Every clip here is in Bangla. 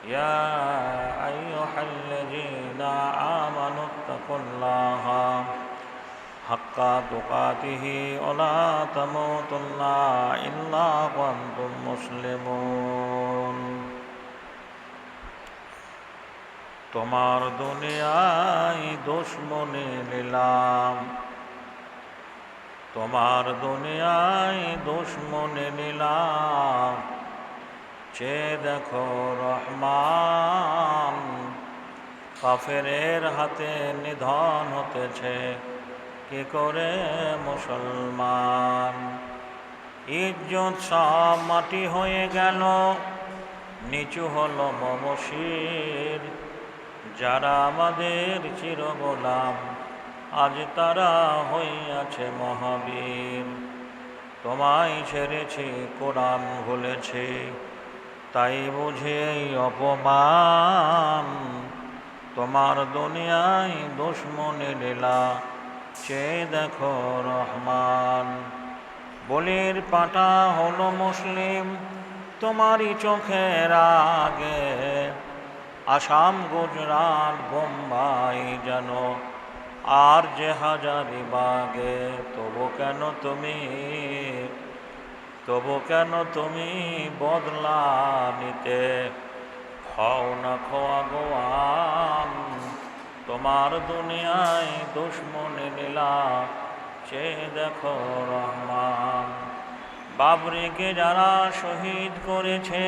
يا أيها الذين آمنوا اتقوا الله حق تقاته ولا تموتن إلا وأنتم مسلمون তোমার দুনিয়ায় দুশ্মনী নিলাম, তোমার দুনিয়ায় দুশ্মনী নিলাম, চেয়ে দেখো রহমান, কাফেরের হাতে নিধন হতেছে কি করে মুসলমান। ইজ্জত সব মাটি হয়ে গেল, নিচু হলো মমশির, যারা আমাদের চিরগোলাম আজ তারা হইয়াছে মহাবীর। তোমায় ছেড়েছি কোরআন ভুলেছি, তাই বুঝে এই অপমান। তোমার দুনিয়ায় দুশ্মনী লীলা, চেয়ে দেখো রহমান। বলির পাটা হলো মুসলিম তোমারই চোখের আগে, আসাম গুজরাট বোম্বাই যেন আর যে হাজারিবাগে। তবু কেন তুমি বদলা নিতে হও না খোয়া গোয়ান। তোমার দুনিয়ায় দুশ্মনী লীলা, চেয়ে দেখো রহমান। বাবরিকে যারা শহীদ করেছে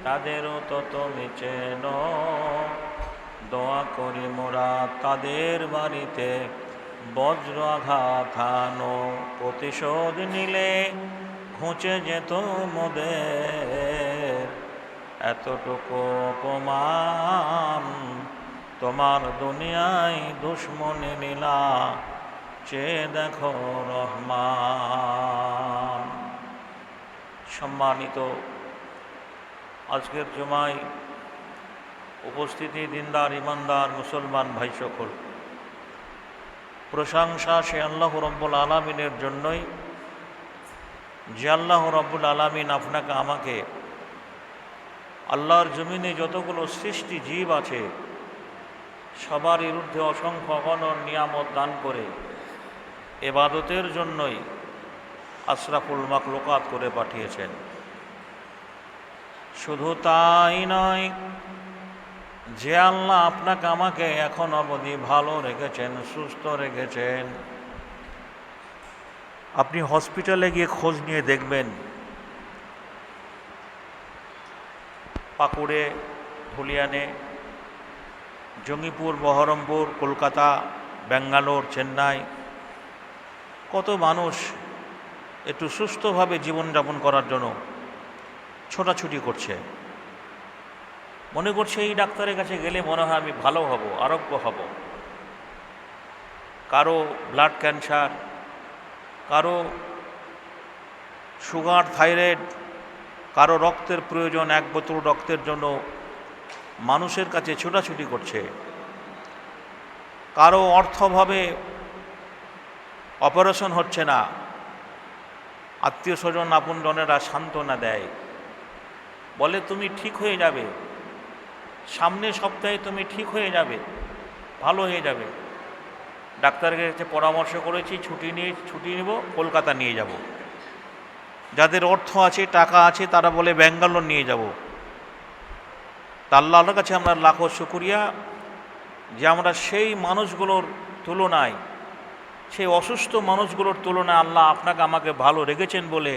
তাদেরও তো তুমি চেনো, দোয়া করি মোরা তাদের বাড়িতে বজ্র আঘাত হানো। প্রতিশোধ নিলে ঘুচে যেত মোদের এতটুকু অপমান। তোমার দুনিয়ায় দুশ্মনী লীলা, চেয়ে দেখো রহমান। সম্মানিত আজকের জুমায় উপস্থিতি দিনদার ইমানদার মুসলমান ভাই সকল, প্রশংসা সে আল্লাহ রব্বুল আলামিনের জন্যই, যে আল্লাহ রব্বুল আলামিন আপনাকে আমাকে আল্লাহর জমিনে যতগুলো সৃষ্টি জীব আছে সবারই ঊর্ধ্বে অসংখ্য অগণন নিয়ামত দান করে ইবাদতের জন্যই আশরাফুল মাখলুকাত করে পাঠিয়েছেন। শুধু তাই নয়, যে আল্লাহ আপনাকে আমাকে এখন অবধি ভালো রেখেছেন, সুস্থ রেখেছেন, আপনি হসপিটালে গিয়ে খোঁজ নিয়ে দেখবেন, পাকুড়ে, ধুলিয়ানে, জঙ্গিপুর, বহরমপুর, কলকাতা, ব্যাঙ্গালোর, চেন্নাই, কত মানুষ একটু সুস্থভাবে জীবনযাপন করার জন্য ছোটাছুটি করছে। মনে করছে এই ডাক্তারের কাছে গেলে মনে হয় আমি ভালো হব, আরোগ্য হব। কারো ব্লাড ক্যান্সার, কারো সুগার, থাইরয়েড, কারো রক্তের প্রয়োজন, এক বোতল রক্তের জন্য মানুষের কাছে ছোটাছুটি করছে। কারো অর্থভাবে অপারেশন হচ্ছে না, আত্মীয় স্বজন আপনজনেরা সান্ত্বনা দেয়, বলে তুমি ঠিক হয়ে যাবে, সামনের সপ্তাহে তুমি ঠিক হয়ে যাবে, ভালো হয়ে যাবে। ডাক্তারের কাছে পরামর্শ করেছি, ছুটি নিব, কলকাতা নিয়ে যাব। যাদের অর্থ আছে, টাকা আছে, তারা বলে ব্যাঙ্গালোর নিয়ে যাব। তা আল্লাহর কাছে আমরা লাখো শুকরিয়া যে আমরা সেই মানুষগুলোর তুলনায়, সেই অসুস্থ মানুষগুলোর তুলনায় আল্লাহ আপনাকে আমাকে ভালো রেখেছেন বলে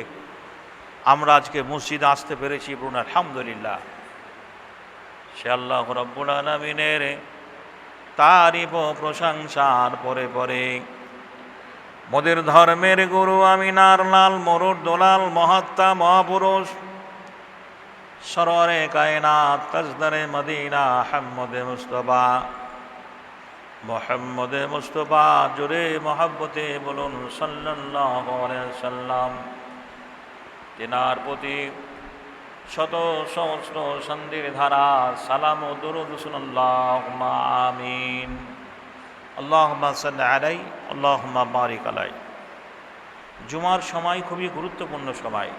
আমরা আজকে মসজিদে আসতে পেরেছি। বলুন আলহামদুলিল্লাহ। সে আল্লাহ রাব্বুল আলামিনের তারিফ ও প্রশংসার পরে পরে মোদের ধর্মের গুরু আমিনার লাল মরুর দোলাল মহাত্মা মহাপুরুষ সরওয়ারে কায়নাত তাজদারে মদিনা মোহাম্মদে মুস্তফা জোরে মহাব্বতে বলুন সাল্লাল্লাহু আলাইহি ওয়াসাল্লাম। তিনার প্রতি শত সহস্র শান্তির ধারা সালাম ও দরুদ আল্লাহুম্মা আমিন। আল্লাহুম্মা সাল্লি আলাই, আল্লাহুম্মা বারিক আলাই। জুমার সময় খুবই গুরুত্বপূর্ণ সময়।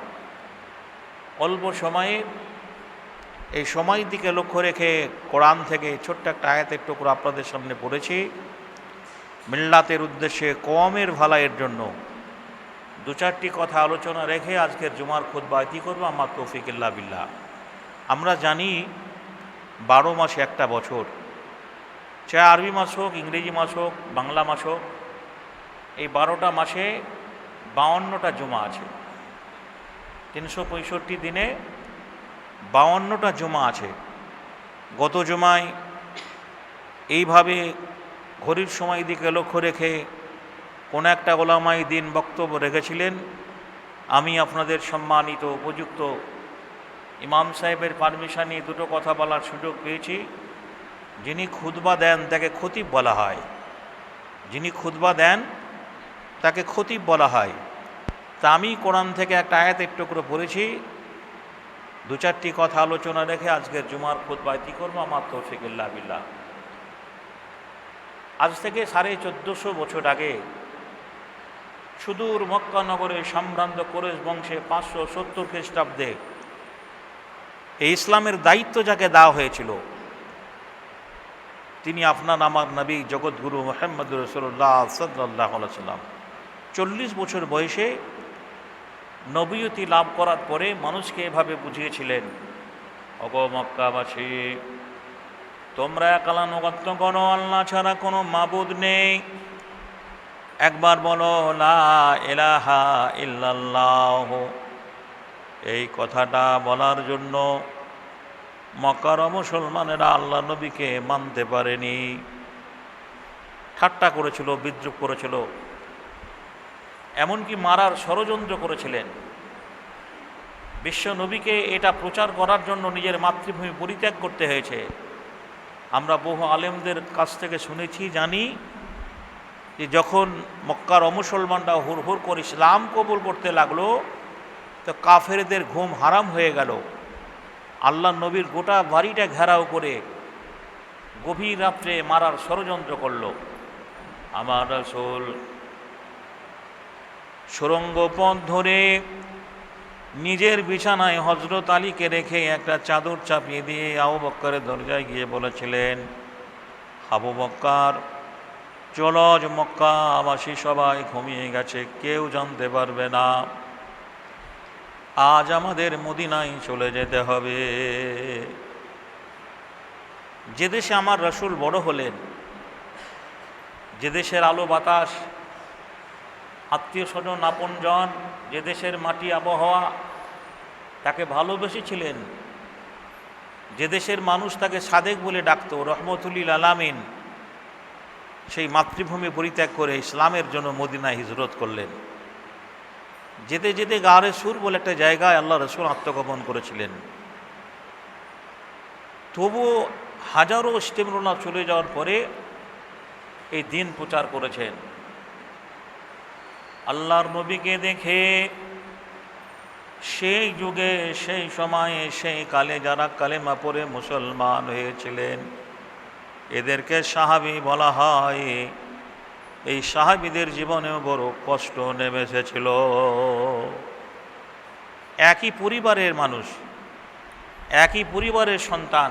অল্প সময়ে এই সময়ের দিকে লক্ষ্য রেখে কোরআন থেকে ছোট্ট একটা আয়াতের টুকরো আপনাদের সামনে পড়েছি মিল্লাতের উদ্দেশ্যে, কওমের ভালাইয়ের জন্য। দু চারটি কথা আলোচনা রেখে আজকের জুমার খুতবা কি করবো, আমার তৌফিক ইল্লা বিল্লাহ। আমরা জানি 12 মাসে একটা বছর, চাहे আরবি মাস হোক, ইংরেজি মাস হোক, বাংলা মাস হোক, এই 12টা মাসে 52টা জুমা আছে। 365 দিনে 52টা জুমা আছে। গত জুমায় এইভাবে ঘড়ির সময় দিকে লক্ষ্য রেখে কোনো একটা ওলামাই দিন বক্তব্য রেখেছিলেন। আমি আপনাদের সম্মানিত উপযুক্ত ইমাম সাহেবের পারমিশন নিয়ে দুটো কথা বলার সুযোগ পেয়েছি। যিনি খুতবা দেন তাকে খতিব বলা হয়, যিনি খুতবা দেন তাকে খতিব বলা হয়। তা আমি কোরআন থেকে একটা আয়াতের টুকরো পড়েছি, দু চারটি কথা আলোচনা রেখে আজকের জুমার খুতবায় কি করবো, আমার তৌফিক ইল্লা বিল্লাহ। আজ থেকে 1450 বছর আগে সুদূর মক্কা নগরে সম্ভ্রান্ত কুরাইশ বংশে 570 খ্রিস্টাব্দে এই ইসলামের দায়িত্ব যাকে দেওয়া হয়েছিল, তিনি আপনার আমার নবী জগৎগুরু মুহাম্মদ রাসূলুল্লাহ সাল্লাল্লাহু আলাইহি ওয়াসাল্লাম 40 বছর বয়সে নবীয়তি লাভ করার পরে মানুষকে এভাবে বুঝিয়েছিলেন, ওগো মক্কাবাসী, তোমরা এক আল্লাহনুগত্য করো, আল্লাহ ছাড়া কোনো মাবুদ নেই। একবার বলো লা ইলাহা ইল্লাল্লাহ। এই কথাটা বলার জন্য মক্কার মুসলমানেরা আল্লাহ নবীকে মানতে পারেনি, ঠাট্টা করেছিল, বিদ্রূপ করেছিল, এমনকি মারার ষড়যন্ত্র করেছিলেন। বিশ্ব নবীকে এটা প্রচার করার জন্য নিজের মাতৃভূমি পরিত্যাগ করতে হয়েছে। আমরা বহু আলেমদের কাছ থেকে শুনেছি, জানি যে যখন মক্কার অমুসলমানরা হুড় করে ইসলাম কবুল করতে লাগলো, তো কাফেরদের ঘুম হারাম হয়ে গেল। আল্লাহ নবীর গোটা বাড়িটা ঘেরাও করে গভীর রাত্রে মারার ষড়যন্ত্র করল। আমার রাসূল সুরঙ্গ পথ ধরে নিজের বিছানায় হযরত আলীকে রেখে একটা চাদর চাপিয়ে দিয়ে আবু বকরের দরজায় গিয়ে বলেছিলেন, আবু বকর, চলো, আজ মক্কাবাসী সবাই ঘুমিয়ে গেছে, কেউ জানতে পারবে না, আজ আমাদের মদিনায় চলে যেতে হবে। যে দেশে আমার রাসূল বড় হলেন, যে দেশের আলো বাতাস, আত্মীয় স্বজন, আপনজন, যে দেশের মাটি আবহাওয়া তাকে ভালোবেসেছিলেন, যে দেশের মানুষ তাকে সাদেক বলে ডাকত, রহমতুল্লিল আলামিন, সেই মাতৃভূমি পরিত্যাগ করে ইসলামের জন্য মদিনায় হিজরত করলেন। যেতে যেতে গারে সুর বলে একটা জায়গায় আল্লাহ রাসূল আত্মগোপন করেছিলেন। তবুও হাজারো ইস্তেমরুনা চলে যাওয়ার পরে এই দিন প্রচার করেছেন। আল্লাহর নবীকে দেখে সেই যুগে, সেই সময়ে, সেই কালে যারা কালেমা পড়ে মুসলমান হয়েছিলেন, এদেরকে সাহাবী বলা হয়। এই সাহাবীদের জীবনেও বড় কষ্ট নেমে এসেছিল। একই পরিবারের মানুষ, একই পরিবারের সন্তান,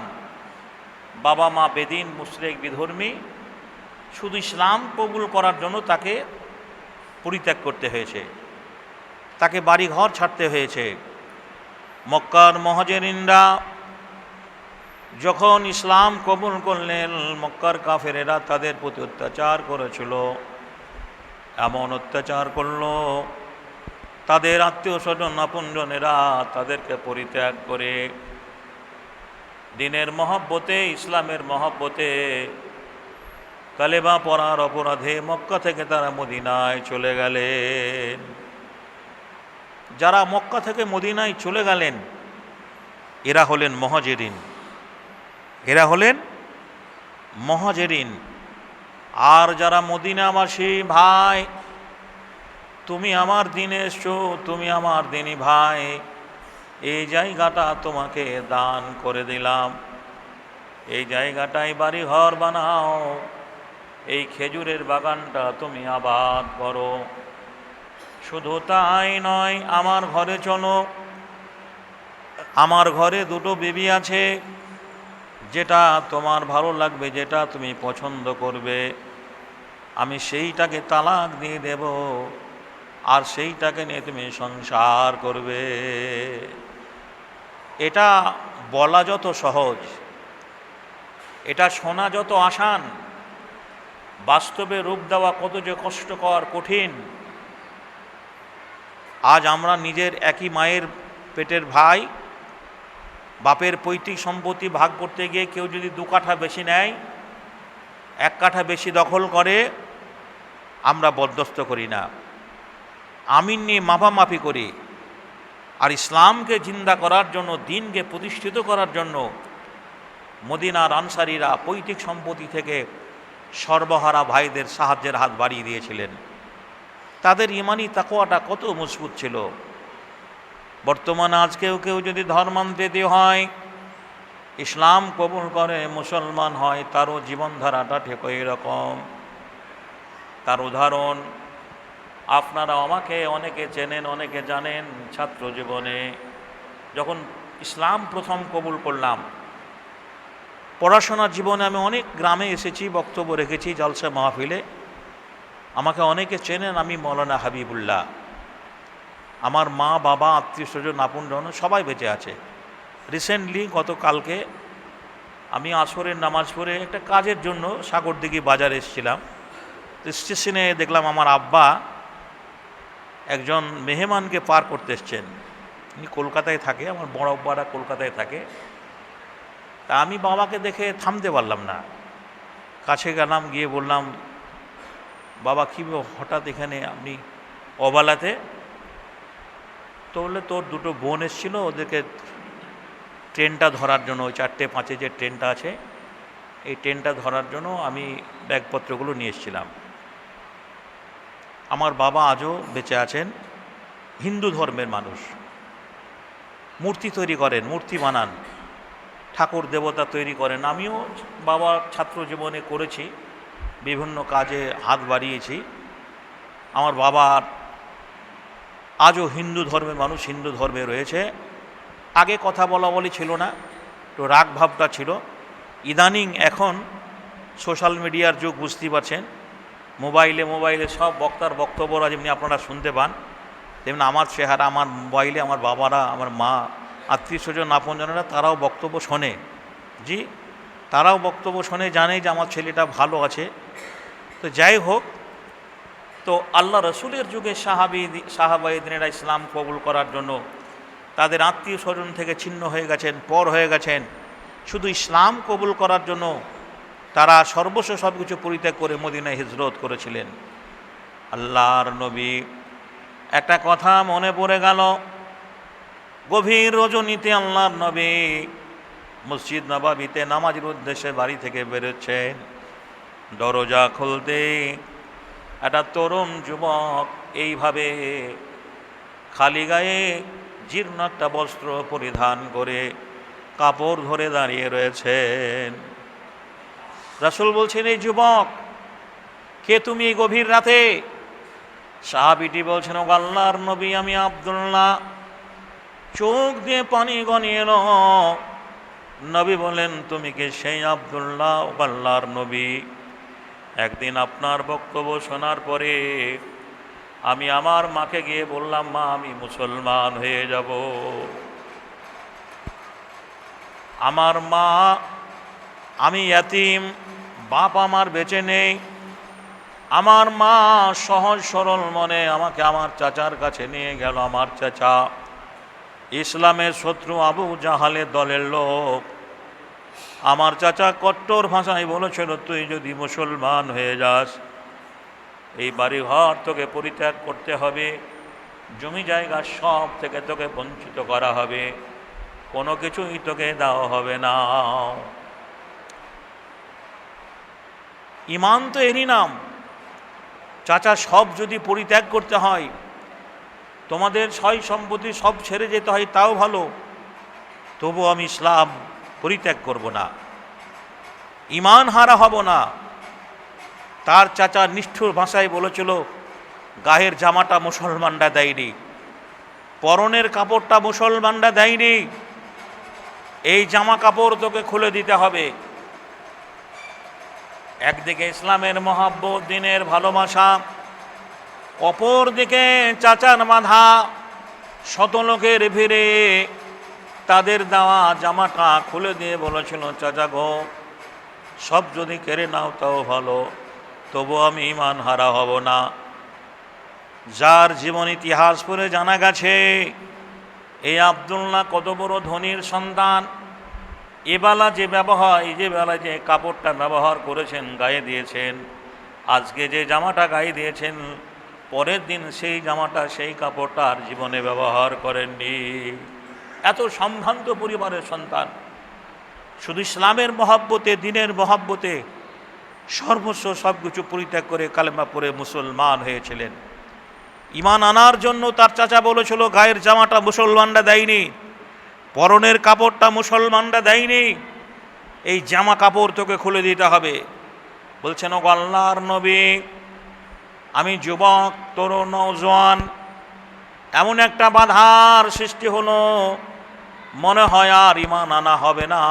বাবা মা বেদিন, মুশরিক, বিধর্মী, শুধু ইসলাম কবুল করার জন্য তাকে পরিত্যাগ করতে হয়েছে, তাকে বাড়িঘর ছাড়তে হয়েছে। মক্কার মুহাজিরিনরা যখন ইসলাম কবুল করলেন, মক্কার কাফেরেরা তাদের প্রতি অত্যাচার করেছিল। এমন অত্যাচার করল, তাদের আত্মীয় স্বজন আপনজনেরা তাদেরকে পরিত্যাগ করে দিনের মহব্বতে, ইসলামের মহব্বতে, কালেমা পড়ার অপরাধে মক্কা থেকে তারা মদিনায় চলে গেলেন। যারা মক্কা থেকে মদিনায় চলে গেলেন এরা হলেন মুহাজিরিন, এরা হলেন মুহাজিরিন। আর যারা মদিনাবাসী ভাই, তুমি আমার দিনে এসছো, তুমি আমার দিনী ভাই, এই জায়গাটা তোমাকে দান করে দিলাম, এই জায়গাটায় বাড়ি ঘর বানাও, এই খেজুরের বাগানটা তুমি আবাদ করো। শুধু তাই নয়, আমার ঘরে চলো, আমার ঘরে দুটো বেবি আছে, যেটা তোমার ভালো লাগবে, যেটা তুমি পছন্দ করবে, আমি সেইটাকে তালাক দিয়ে দেব, আর সেইটাকে নিয়ে তুমি সংসার করবে। এটা বলা যত সহজ, এটা শোনা যত আসান, বাস্তবে রূপ দেওয়া কত যে কষ্টকর, কঠিন। আজ আমরা নিজের একই মায়ের পেটের ভাই, বাপের পৈতৃক সম্পত্তি ভাগ করতে গিয়ে কেউ যদি 2 কাঠা বেশি নেয়, 1 কাঠা বেশি দখল করে, আমরা বরদাস্ত করি না, আমিন নিয়ে মাপামাপি করি। আর ইসলামকে জিন্দা করার জন্য, দ্বীনকে প্রতিষ্ঠিত করার জন্য মদিনার আনসারীরা পৈতৃক সম্পত্তি থেকে সর্বহারা ভাইদের সাহায্যের হাত বাড়িয়ে দিয়েছিলেন। তাদের ইমানি তাকওয়াটা কত মজবুত ছিল। বর্তমানে আজকেও কেউ যদি ধর্মান্তরিত হয়, ইসলাম কবুল করে, মুসলমান হয়, তারও জীবনধারাটা ঠিক ওই রকম। তার উদাহরণ আপনারা আমাকে অনেকে চেনেন, অনেকে জানেন। ছাত্র জীবনে যখন ইসলাম প্রথম কবুল করলাম, পড়াশোনার জীবনে আমি অনেক গ্রামে এসেছি, বক্তব্য রেখেছি, জলসা মাহফিলে। আমাকে অনেকে চেনেন, আমি মৌলানা হাবিবুল্লাহ। আমার মা, বাবা, আত্মীয় স্বজন, আপনজন সবাই বেঁচে আছে। রিসেন্টলি গতকালকে আমি আসরের নামাজ পড়ে একটা কাজের জন্য সাগরদিঘি বাজারে এসেছিলাম। স্টেশনে দেখলাম আমার আব্বা একজন মেহমানকে পার করতে এসছেন। উনি কলকাতায় থাকে, আমার বড় আব্বারা কলকাতায় থাকে। তা আমি বাবাকে দেখে থামতে পারলাম না, কাছে গেলাম, গিয়ে বললাম, বাবা কী হঠাৎ এখানে আপনি অবালাতে? তো বললে, তোর 2টো বোন এসেছিলো, ওদেরকে ট্রেনটা ধরার জন্য, ওই 4:05 যে ট্রেনটা আছে, এই ট্রেনটা ধরার জন্য আমি ব্যাগপত্রগুলো নিয়ে এসেছিলাম। আমার বাবা আজও বেঁচে আছেন, হিন্দু ধর্মের মানুষ, মূর্তি তৈরি করেন, মূর্তি বানান, ঠাকুর দেবতা তৈরি করেন। আমিও বাবার ছাত্র জীবনে করেছি, বিভিন্ন কাজে হাত বাড়িয়েছি। আমার বাবা আজও হিন্দু ধর্মের মানুষ, হিন্দু ধর্মে রয়েছে। আগে কথা বলা বলি ছিল না, তো রাগ ভাবটা ছিল। ইদানিং এখন সোশ্যাল মিডিয়ার যুগ, বুঝতেই পারছেন, মোবাইলে সব বক্তার বক্তব্যরা যেমনি আপনারা শুনতে পান, তেমনি আমার চেহারা, আমার মোবাইলে আমার বাবারা, আমার মা, আত্মীয় স্বজন, আপনজনেরা তারাও বক্তব্য শোনে। জি, তারাও বক্তব্য শোনে, জানে যে আমার ছেলেটা ভালো আছে। তো যাই হোক, তো আল্লাহ রসুলের যুগে সাহাবাইদিনেরা ইসলাম কবুল করার জন্য তাদের আত্মীয় স্বজন থেকে ছিন্ন হয়ে গেছেন, পর হয়ে গেছেন। শুধু ইসলাম কবুল করার জন্য তারা সর্বস্ব সব কিছু পরিত্যাগ করে মদিনায় হিজরত করেছিলেন। আল্লাহর নবী, একটা কথা মনে পড়ে গেল, গভীর রজনীতে আল্লাহর নবী মসজিদ নববীতে নামাজের উদ্দেশ্যে বাড়ি থেকে বেরোচ্ছেন। দরজা খুলতে একটা তরুণ যুবক এইভাবে খালি গায়ে জীর্ণ একটা বস্ত্র পরিধান করে কাপড় ধরে দাঁড়িয়ে রয়েছেন। রাসূল বলছেন, এই যুবক কে তুমি এই গভীর রাতে? সাহাবীটি বলছেন, ও আল্লাহর নবী, আমি আব্দুল্লাহ। চোখ দিয়ে পানি গনিয়ে এলো। নবী বলেন, তুমি কি সেই আব্দুল্লাহ? ও আল্লাহর নবী, একদিন আপনার বক্তব্য শোনার পরে আমি আমার মাকে গিয়ে বললাম, মা আমি মুসলমান হয়ে যাব। আমার মা, আমি ইয়াতীম, বাপ আমার বেঁচে নেই। আমার মা সহজ সরল মনে আমাকে আমার চাচার কাছে নিয়ে গেল। আমার চাচা ইসলামের শত্রু, আবু জাহালের দলের লোক। আমার চাচা কট্টর ভাষায় বলেছিল, তুই যদি মুসলমান হয়ে যাস, এই বাড়ি ঘর তোকে পরিত্যাগ করতে হবে, জমি জায়গা সব থেকে তোকে বঞ্চিত করা হবে, কোনো কিছুই তোকে দেওয়া হবে না। ইমান তো এরই নাম। চাচা, সব যদি পরিত্যাগ করতে হয়, তোমাদের সয় সম্পত্তি সব ছেড়ে যেতে হয়, তাও ভালো, তবু আমি ইসলাম পরিত্যাগ করব না, ইমান হারা হব না। তার চাচা নিষ্ঠুর ভাষায় বলেছিল, গায়ের জামাটা মুসলমানরা দেয়নি, পরনের কাপড়টা মুসলমানরা দেয়নি, এই জামা কাপড় তোকে খুলে দিতে হবে। একদিকে ইসলামের মহাব্বত, দ্বীনের ভালোবাসা, অপর দিকে চাচার বাঁধা, শত লোকের ভিড়ে তাদের দেওয়া জামাটা খুলে দিয়ে বলেছিল, চাচা গো, সব যদি কেড়ে নাও তাও ভালো, তবু আমি ঈমান হারা হব না। যার জীবন ইতিহাস পড়ে জানা গেছে এই আব্দুল্লাহ কত বড় ধনীর সন্তান। এবেলা যে কাপড়টা ব্যবহার করেছেন, গায়ে দিয়েছেন, আজকে যে জামাটা গায়ে দিয়েছেন, পরের দিন সেই জামাটা, সেই কাপড়টা আর জীবনে ব্যবহার করেননি। এত সম্ভ্রান্ত পরিবারের সন্তান, শুধু ইসলামের মহাব্বতে, দ্বীনের মহাব্বতে সর্বস্ব সব কিছু পরিত্যাগ করে কালেমা পড়ে মুসলমান হয়েছিলেন। ঈমান আনার জন্য তার চাচা বলেছিল, গায়ের জামাটা মুসলমানরা দেয়নি, পরনের কাপড়টা মুসলমানরা দেয়নি, এই জামা কাপড় তোকে খুলে দিতে হবে। বলছেন, ও আল্লাহর নবী, আমি যুবক, তরুণ, নওজোয়ান, এমন একটা বাধার সৃষ্টি হলো, মনে হয় আর ঈমান আনা হবে না।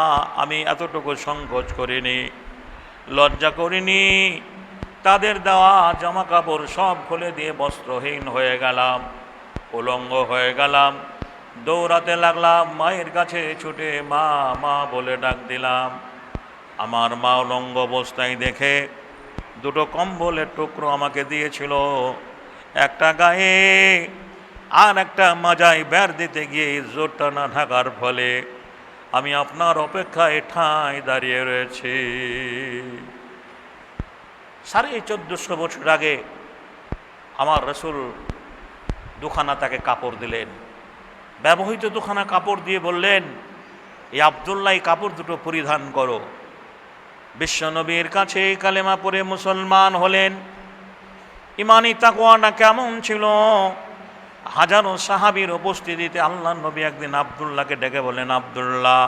আমি এতটুকু সংকোচ করিনি, লজ্জা করিনি, তাদের দেওয়া জামা কাপড় সব খুলে দিয়ে বস্ত্রহীন হয়ে গেলাম, উলঙ্গ হয়ে গেলাম। দৌড়াতে লাগলাম মায়ের কাছে ছুটে, মা মা বলে ডাক দিলাম। আমার মা উলঙ্গ অবস্থায় দেখে দুটো কম্বলের টুকরো আমাকে দিয়েছিল, একটা গায়ে আর একটা মাজায় বের দিতে গিয়ে জোরটা না ঢাকার ফলে আমি আপনার অপেক্ষায় ঠাঁই দাঁড়িয়ে রয়েছি। 1450 বছর আগে আমার রসুল দুখানা তাকে কাপড় দিলেন, ব্যবহৃত দুখানা কাপড় দিয়ে বললেন, এই আব্দুল্লাহ কাপড় দুটো পরিধান করো। বিশ্বনবীর কাছে কালেমা পড়ে মুসলমান হলেন। ইমানি তাকওয়াটা কেমন ছিল! হাজারো সাহাবীর উপস্থিতিতে আল্লাহ নবী একদিন আব্দুল্লাহকে ডেকে বলেন, আব্দুল্লাহ,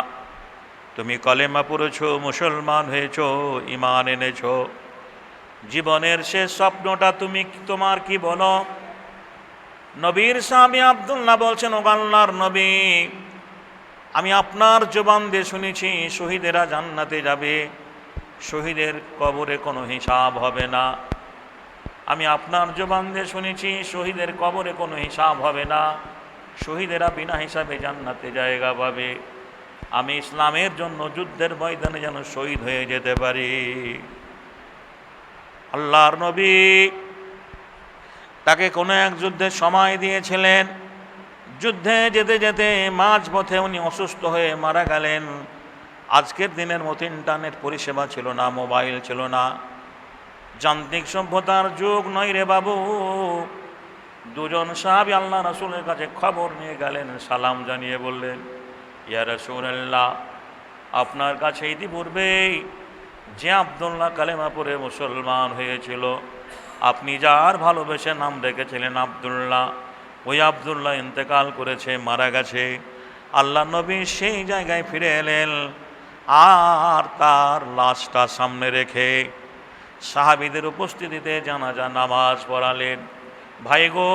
তুমি কালেমা পড়েছ, মুসলমান হয়েছ, ঈমান এনেছ, জীবনের শেষ স্বপ্নটা তোমার কি বলো? নবীর সাহাবী আব্দুল্লাহ বলছেন, ও আল্লাহর নবী, আমি আপনার জবান দিয়ে শুনেছি শহীদেরা জান্নাতে যাবে, শহীদের কবরে কোনো হিসাব হবে না। আমি আপনার জবান দিয়ে শুনেছি শহীদের কবরে কোনো হিসাব হবে না, শহীদেরা বিনা হিসাবে জান্নাতে জায়গা পাবে। আমি ইসলামের জন্য যুদ্ধের ময়দানে যেন শহীদ হয়ে যেতে পারি। আল্লাহর নবী তাকে কোনো এক যুদ্ধের সময় দিয়েছিলেন। যুদ্ধে যেতে যেতে মাঝপথে উনি অসুস্থ হয়ে মারা গেলেন। আজকের দিনের মতো ইন্টারনেট পরিষেবা ছিল না, মোবাইল ছিল না, যান্ত্রিক সভ্যতার যুগ নয় রে বাবু। দুজন সাহাবী আল্লাহ রাসূলের কাছে খবর নিয়ে গেলেন, সালাম জানিয়ে বললেন, ইয়া রাসূলুল্লাহ, আপনার কাছে ইতিপূর্বেই যে আব্দুল্লাহ কালেমা পড়ে মুসলমান হয়েছিল, আপনি যার ভালোবেসে নাম রেখেছিলেন আব্দুল্লাহ, ওই আব্দুল্লাহ ইন্তেকাল করেছে, মারা গেছে। আল্লাহ নবী সেই জায়গায় ফিরে এলেন আর তার লাশটা সামনে রেখে সাহাবীদের উপস্থিতিতে জানাজা নামাজ পড়ালেন। ভাই গো,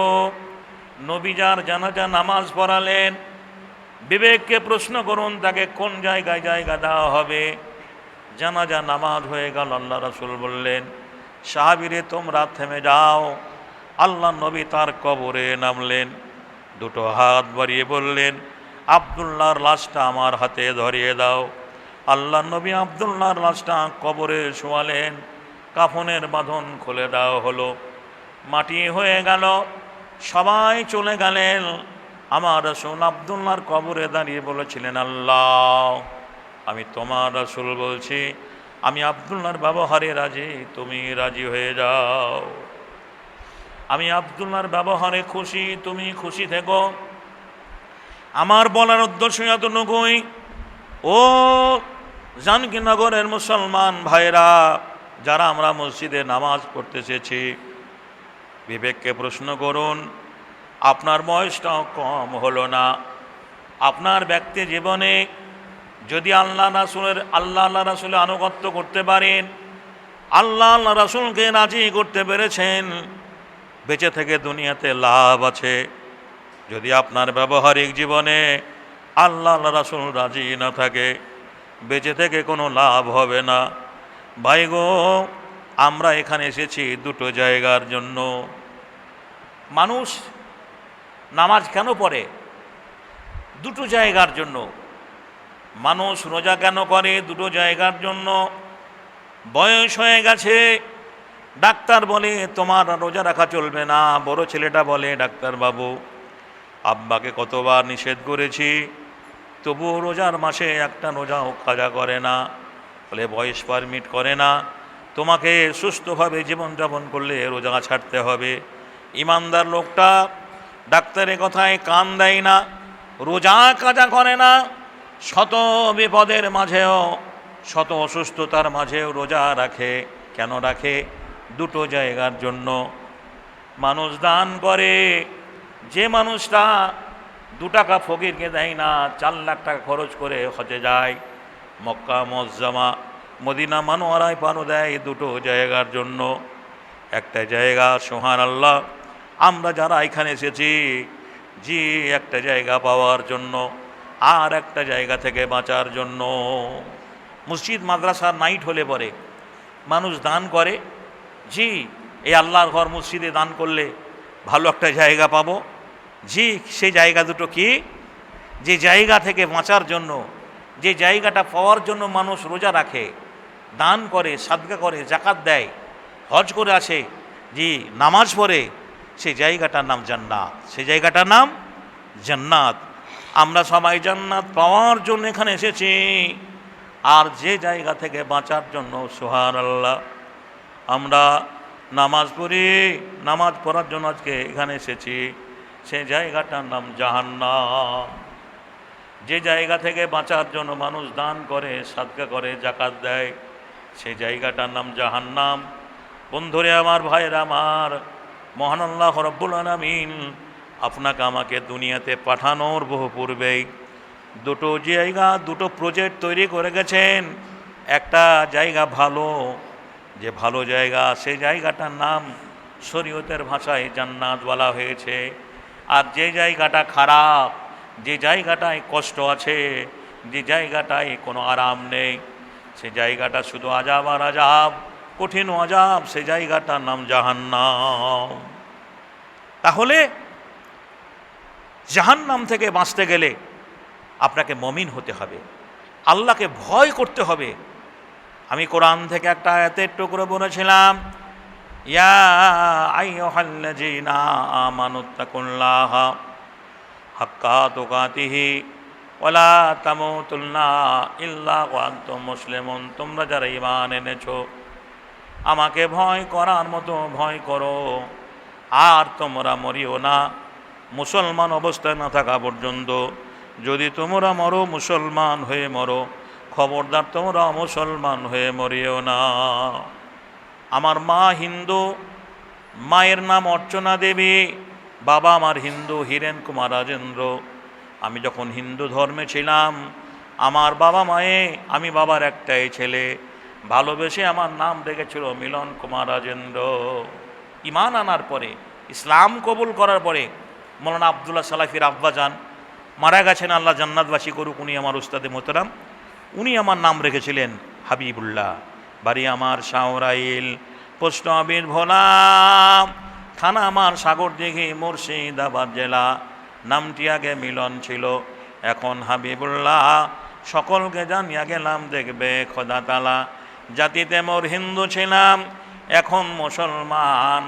নবী যার জানাজা নামাজ পড়ালেন, বিবেককে প্রশ্ন করুন তাকে কোন জায়গায় জায়গা দেওয়া হবে? জানাজা নামাজ হয়ে গেল, আল্লাহ রাসূল বললেন, সাহাবীরে তোমরা থেমে যাও। আল্লাহ নবী তার কবরে নামলেন, দুটো হাত বাড়িয়ে বললেন, আব্দুল্লাহর লাশটা আমার হাতে ধরিয়ে দাও। আল্লাহ নবী আব্দুল্লাহর লাশটা কবরে শোয়ালেন, কাফনের বাঁধন খুলে দেওয়া হলো, মাটি হয়ে গেল, সবাই চলে গেলেন। আমার রাসূল আব্দুল্লাহর কবরে দাঁড়িয়ে বলেছিলেন, আল্লাহ, আমি তোমার রাসূল বলছি, আমি আব্দুল্লাহর ব্যবহারে রাজি, তুমি রাজি হয়ে যাও। আমি আব্দুল্লাহর ব্যবহারে খুশি, তুমি খুশি থেকো। আমার বলার উদ্দেশ্য এতটুকুই, ও জানকীনগরের মুসলমান ভাইরা, যারা আমরা মসজিদে নামাজ পড়তে এসেছি, বিবেককে প্রশ্ন করুন, আপনার বয়সটাও কম হলো না। আপনার ব্যক্তি জীবনে যদি আল্লাহ রাসূলের আনুগত্য করতে পারেন, আল্লাহ রাসূলকে রাজি করতে পেরেছেন, বেঁচে থেকে দুনিয়াতে লাভ আছে। যদি আপনার ব্যবহারিক জীবনে আল্লাহ রাসূল রাজি না থাকে, বেঁচে থেকে কোনো লাভ হবে না। ভাই গো, আমরা এখানে এসেছি দুটো জায়গার জন্য। মানুষ নামাজ কেন পড়ে? দুটো জায়গার জন্য। মানুষ রোজা কেন করে? দুটো জায়গার জন্য। বয়স হয়ে গেছে, ডাক্তার বলে তোমার রোজা রাখা চলবে না। বড় ছেলেটা বলে, ডাক্তার বাবু, আব্বাকে কতবার নিষেধ করেছি, তবুও রোজার মাসে একটা রোজাও কাজা করে না। বলে বয়স পারমিট করে না, তোমাকে সুস্থভাবে জীবনযাপন করলে রোজা ছাড়তে হবে। ইমানদার লোকটা ডাক্তারের কথায় কান দেয় না, রোজা কাজা করে না। শত বিপদের মাঝেও, শত অসুস্থতার মাঝেও রোজা রাখে। কেন রাখে? দুটো জায়গার জন্য। মানুষ দান করে, যে মানুষটা 2 টাকা ফকিরকে দেয় না, 4 লাখ টাকা খরচ করে হজে যায়, মক্কা মুআজ্জামা মদিনা মানোয়ারায় পারো দেয় দুটো জায়গার জন্য। একটা জায়গা সুবহানাল্লাহ আমরা যারা এখানে এসেছি, জি একটা জায়গা পাওয়ার জন্য, আর একটা জায়গা থেকে বাঁচার জন্য। মসজিদ মাদ্রাসার নাইট হলে পরে মানুষ দান করে, জি এই আল্লাহর ঘর মসজিদে দান করলে ভালো একটা জায়গা পাবো। জি সেই জায়গা দুটো কি? যে জায়গা থেকে বাঁচার জন্য, যে জায়গাটা পাওয়ার জন্য মানুষ রোজা রাখে, দান করে, সাদকা করে, জাকাত দেয়, হজ করে আসে, জি নামাজ পড়ে, সেই জায়গাটার নাম জান্নাত। সেই জায়গাটার নাম জান্নাত। আমরা সবাই জান্নাত পাওয়ার জন্য এখানে এসেছি, আর যে জায়গা থেকে বাঁচার জন্য সুবহানাল্লাহ আমরা নামাজ পড়ি, নামাজ পড়ার জন্য আজকে এখানে এসেছি, সেই জায়গাটার নাম জাহান্নাম। যে জায়গা থেকে বাঁচার জন্য মানুষ দান করে, সাদকা করে, জাকাত দেয়, সেই জায়গাটার নাম জাহান্নাম। বন্ধুরে আমার, ভাইয়েরা আমার, মহান আল্লাহ রব্বুল আলামিন আপনাকে আমাকে দুনিয়াতে পাঠানোর বহু পূর্বেই দুটো জায়গা, দুটো প্রজেক্ট তৈরি করে গেছেন। একটা জায়গা ভালো, যে ভালো জায়গা, সেই জায়গাটার নাম শরীয়তের ভাষায় জান্নাত বলা হয়েছে। আর যে জায়গাটা খারাপ, যে জায়গাটায় কষ্ট আছে, যে জায়গাটায় কোনো আরাম নেই, সে জায়গাটা শুধু আযাব আর আযাব, কঠিন আযাব, সে জায়গাটার নাম জাহান্নাম। তাহলে জাহান্নাম থেকে বাঁচতে গেলে আপনাকে মুমিন হতে হবে, আল্লাহকে ভয় করতে হবে। আমি কোরআন থেকে একটা আয়াতের টুকরো বলেছিলাম, ইয়া আইয়ুহাল্লাযীনা আমানুত্তাকুল্লাহা হাক্কা তুকাতিহি ওয়ালা তামুতুন্না ইল্লা ওয়া আনতুম মুসলিমুন। তোমরা যারা ঈমান এনেছো, আমাকে ভয় করার মতো ভয় করো, আর তোমরা মরিও না মুসলমান অবস্থায় না থাকা পর্যন্ত। যদি তোমরা মরো মুসলমান হয়ে মরো, খবরদার তোমরা মুসলমান হয়ে মরিও না। আমার মা হিন্দু, মায়ের নাম অর্চনা দেবী, বাবা আমার হিন্দু হীরেন কুমার রাজেন্দ্র। আমি যখন হিন্দু ধর্মে ছিলাম, আমার বাবা মায়ে, আমি বাবার একটাই ছেলে, ভালোবেসে আমার নাম রেখেছিল মিলন কুমার রাজেন্দ্র। ঈমান আনার পরে, ইসলাম কবুল করার পরে মৌলানা আবদুল্লাহ সালাফির আব্বাজান মারা গেছেন, আল্লাহ জান্নাতবাসী করুক, উনি আমার উস্তাদে মোহতারাম। উনি আমার নাম রেখেছিলেন হাবিবুল্লাহ। বাড়ি আমার শাহরাইল, পোস্ট অফিস ভোলা, থানা আমার সাগরদিঘি, মুর্শিদাবাদ জেলা। নামটি আগে মিলন ছিল, এখন হাবিবুল্লাহ। সকলকে জানিয়া গেলাম, দেখবে খোদা তাআলা। জাতিতে মোর হিন্দু ছিলাম, এখন মুসলমান।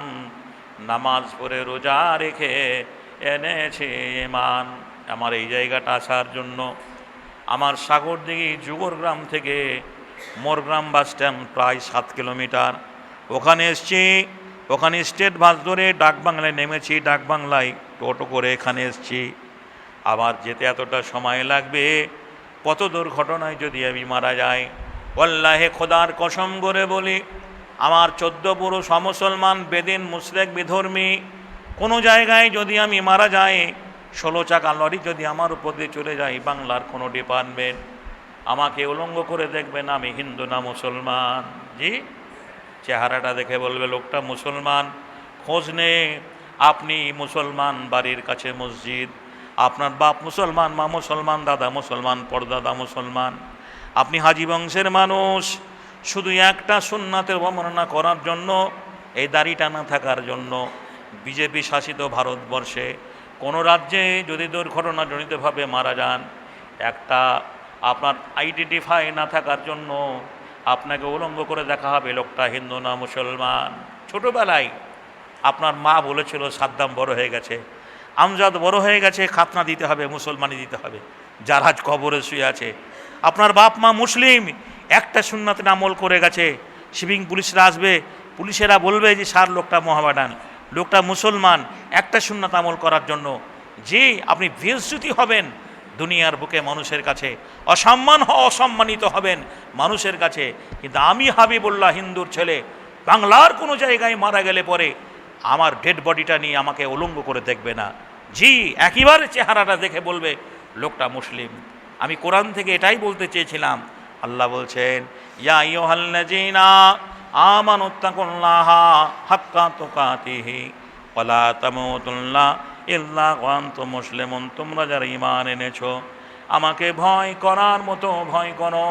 নামাজ পড়ে রোজা রেখে এনেছি ঈমান। আমার এই জায়গাটা আসার জন্য আমার সাগরদিঘি যুগরগ্রাম থেকে মোরগ্রাম বাস স্ট্যান্ড প্রায় 7 কিলোমিটার। ওখানে এসছি, ওখানে স্টেট বাস ধরে ডাকবাংলায় নেমেছি, ডাকবাংলায় টোটো করে এখানে এসছি। আবার যেতে এতটা সময় লাগবে, কত দুর্ঘটনায় যদি আমি মারা যাই। ওয়াল্লাহে খোদার কসম করে বলি, আমার 14 পুরুষ অমুসলমান, বেদিন, মুশরিক, বিধর্মী, কোনো জায়গায় যদি আমি মারা যাই, 16 চাকা লরি যদি আমার উপর দিয়ে চলে যায়, বাংলার কোনো ডিপার্টমেন্ট আমাকে উলঙ্গ করে দেখবেন আমি হিন্দু না মুসলমান। জি চেহারাটা দেখে বলবে লোকটা মুসলমান। খোঁজ নে, আপনি মুসলমান, বাড়ির কাছে মসজিদ, আপনার বাপ মুসলমান, মা মুসলমান, দাদা মুসলমান, পরদাদা মুসলমান, আপনি হাজি বংশের মানুষ। শুধু একটা সুন্নাতের অবমাননা করার জন্য, এই দাড়িটা না থাকার জন্য বিজেপি শাসিত ভারতবর্ষে কোনো রাজ্যে যদি দুর্ঘটনাজনিতভাবে মারা যান, একটা আপনার আইডেন্টিফাই না থাকার জন্য আপনাকে উলঙ্গ করে দেখা হবে লোকটা হিন্দু না মুসলমান। ছোটোবেলায় আপনার মা বলেছিল সাদ্দাম বড় হয়ে গেছে, আমজাদ বড় হয়ে গেছে, খাতনা দিতে হবে, মুসলমানি দিতে হবে, জারহাজ কবরে শুয়ে আছে। আপনার বাপ মা মুসলিম, একটা সুন্নাতের আমল করে গেছে, সিভিং পুলিশরা আসবে, পুলিশেরা বলবে যে স্যার লোকটা মহাবাডান, লোকটা মুসলমান, একটা সুন্নাত আমল করার জন্য যে আপনি বেইজ্জতি হবেন দুনিয়ার বুকে মানুষের কাছে, অসম্মানিত হবেন মানুষের কাছে। কিন্তু আমি হাবিবুল্লাহ হিন্দুর ছেলে, বাংলার কোনো জায়গায় মারা গেলে পরে আমার ডেড বডিটা নিয়ে আমাকে উলঙ্গ করে দেখবে না, জি একেবারে চেহারাটা দেখে বলবে লোকটা মুসলিম। আমি কোরআন থেকে এটাই বলতে চেয়েছিলাম। আল্লাহ বলছেন, ইয়া আইয়ুহাল্লাযীনা আমানুত্তাকুল্লাহা হাক্কা তুকাতিহি ওয়া লা তামুতুন্না ইল্লা ওয়া আনতুম মুসলিমুন, তোমরা যারা ঈমান এনেছো আমাকে ভয় করার মতো ভয় করো,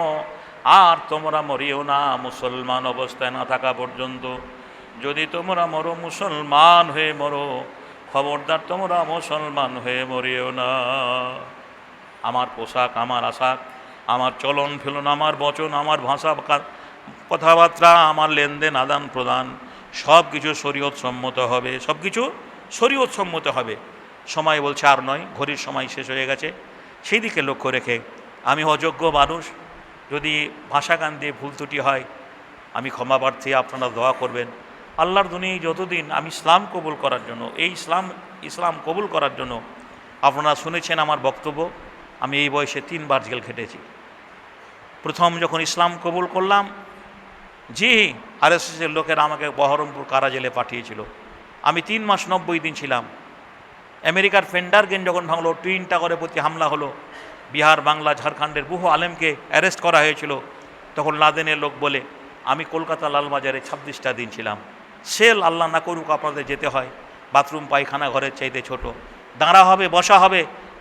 আর তোমরা মরিও না মুসলমান অবস্থায় না থাকা পর্যন্ত। যদি তোমরা মরো মুসলমান হয়ে মরো, খবরদার তোমরা মুসলমান হয়ে মরিও না। আমার পোশাক, আমার আশাক, আমার চলন ফেলন, আমার বচন, আমার ভাষা কথাবার্তা, আমার লেনদেন আদান প্রদান সব কিছু শরীয়ত সম্মত হবে, সব কিছু শরীয়ত সম্মত হবে। সময় বলছে আর নয়, ঘড়ির সময় শেষ হয়ে গেছে। সেই দিকে লক্ষ্য রেখে আমি অযোগ্য মানুষ, যদি ভাষাগান দিয়ে ভুল ত্রুটি হয় আমি ক্ষমা প্রার্থী, আপনারা দোয়া করবেন। আল্লাহর দুনিয়ায় যতদিন আমি ইসলাম কবুল করার জন্য, এই ইসলাম কবুল করার জন্য আপনারা শুনেছেন আমার বক্তব্য, আমি এই বয়সে 3 বার জেল খেটেছি। প্রথম যখন ইসলাম কবুল করলাম, জি আরএসএসের লোকেরা আমাকে বহরমপুর কারা জেলে পাঠিয়েছিল। আমি 3 মাস 90 দিন ছিলাম। আমেরিকার ফেন্ডারগেন যখন ভাঙলো, টুইন টাওয়ারের প্রতি হামলা হলো, বিহার, বাংলা, ঝাড়খণ্ডের বহু আলেমকে অ্যারেস্ট করা হয়েছিল, তখন লাদেনের লোক বলে আমি কলকাতা লালবাজারে 26টা দিন ছিলাম। সেল আল্লাহ না করুক আপনাদের যেতে হয়, বাথরুম পায়খানা ঘরের চাইতে ছোট, দাঁড়া হবে, বসা হবে,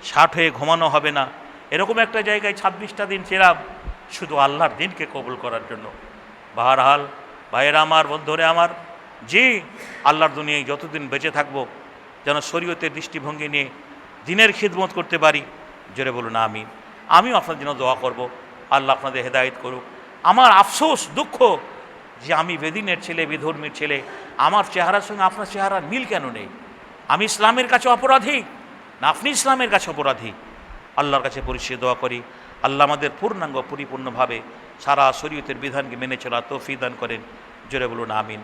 60 হয়ে ঘুমানো হবে না, এরকম একটা জায়গায় 26টা দিন ছিলাম শুধু আল্লাহর দিনকে কবুল করার জন্য। বাহারহাল ভাইয়েরা আমার, বন্ধুরে আমার, জি আল্লাহর দুনিয়ায় যতদিন বেঁচে থাকবো যেন শরীয়তের দৃষ্টিভঙ্গি নিয়ে দিনের খিদমত করতে পারি। জোরে বলুন আমিন। আমিও আপনার জন্য দোয়া করব, আল্লাহ আপনাদের হেদায়েত করুক। আমার আফসোস, দুঃখ যে আমি বেদিনের ছেলে, বিধর্মীর ছেলে, আমার চেহারার সঙ্গে আপনার চেহারার মিল কেন নেই? আমি ইসলামের কাছে অপরাধী না আপনি ইসলামের কাছে অপরাধী? আল্লাহর কাছে পরিষ্কার দোয়া করি, আল্লাহ আমাদের পূর্ণাঙ্গ পরিপূর্ণভাবে সারা শরীয়তের বিধানকে মেনে চলা তৌফিক দান করেন। জোরে বলুন আমিন।